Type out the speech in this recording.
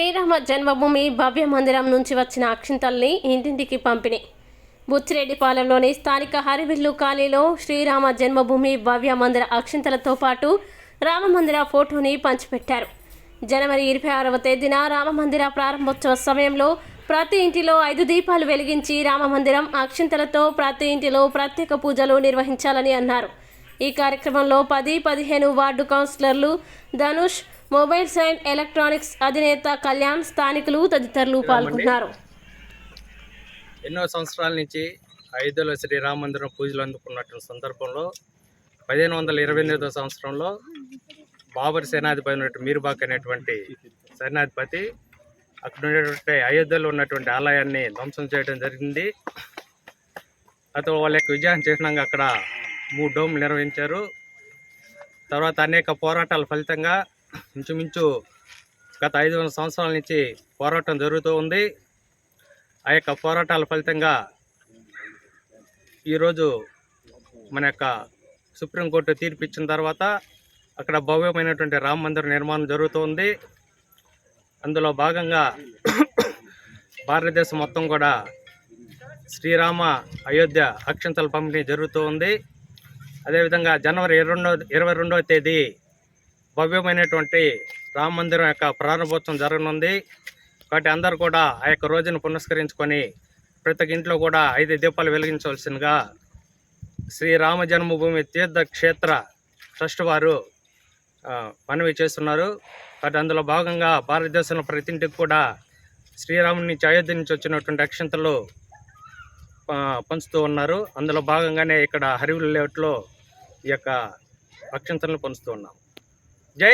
శ్రీరామ జన్మభూమి భవ్య మందిరం నుంచి వచ్చిన అక్షింతల్ని ఇంటింటికి పంపిణీ. బుచ్చిరెడ్డిపాలెంలోని స్థానిక హరివిల్లు కాలనీలో శ్రీరామ జన్మభూమి భవ్య మందిర అక్షింతలతో పాటు రామమందిర ఫోటోని పంచిపెట్టారు. జనవరి 26వ తేదీన రామమందిర ప్రారంభోత్సవ సమయంలో ప్రతి ఇంటిలో 5 దీపాలు వెలిగించి రామమందిరం అక్షింతలతో ప్రతి ఇంటిలో ప్రత్యేక పూజలు నిర్వహించాలని అన్నారు. ఈ కార్యక్రమంలో 10-15 వార్డు కౌన్సిలర్లు, ధనుష్, మొబైల్స్ అండ్ ఎలక్ట్రానిక్స్ అధినేత కళ్యాణ్, స్థానికులు తదితరులు పాల్గొన్నారు. ఎన్నో సంవత్సరాల నుంచి అయోధ్యలో శ్రీరామ మందిరం పూజలు అందుకున్నటువంటి సందర్భంలో 1528వ సంవత్సరంలో బాబర్ సేనాధిపతి ఉన్నటువంటి మీర్బాక్ అనేటువంటి సేనాధిపతి అక్కడ ఉండేటువంటి అయోధ్యలో ఉన్నటువంటి ఆలయాన్ని ధ్వంసం చేయడం జరిగింది. అతను వాళ్ళ యొక్క విజయాన్ని చిహ్నంగా అక్కడ 3 డోమ్లు నిర్వహించారు. తర్వాత అనేక పోరాటాల ఫలితంగా ఇంచుమించు గత 500 సంవత్సరాల నుంచి పోరాటం జరుగుతూ ఉంది. ఆ యొక్క పోరాటాల ఫలితంగా ఈరోజు మన యొక్క సుప్రీంకోర్టు తీర్పు ఇచ్చిన తర్వాత అక్కడ భవ్యమైనటువంటి రామ మందిర నిర్మాణం జరుగుతూ ఉంది. అందులో భాగంగా భారతదేశం మొత్తం కూడా శ్రీరామ అయోధ్య అక్షింతల పంపిణీ జరుగుతూ ఉంది. అదేవిధంగా జనవరి 22వ తేదీ భవ్యమైనటువంటి రామ మందిరం యొక్క ప్రారంభోత్సవం జరగనుంది. కాబట్టి అందరూ కూడా ఆ యొక్క రోజును పురస్కరించుకొని ప్రతి ఇంట్లో కూడా 5 దీపాలు వెలిగించవలసిందిగా శ్రీరామ జన్మభూమి తీర్థ క్షేత్ర ట్రస్ట్ వారు మనవి చేస్తున్నారు. కాబట్టి అందులో భాగంగా భారతదేశంలో ప్రతి ఇంటికి కూడా శ్రీరాముని నుంచి అయోధ్య నుంచి వచ్చినటువంటి అక్షింతలు పంచుతూ ఉన్నారు. అందులో భాగంగానే ఇక్కడ హరివిల్ లేఅవుట్లో ఈ యొక్క అక్షింతలను పంచుతూ ఉన్నాం. జై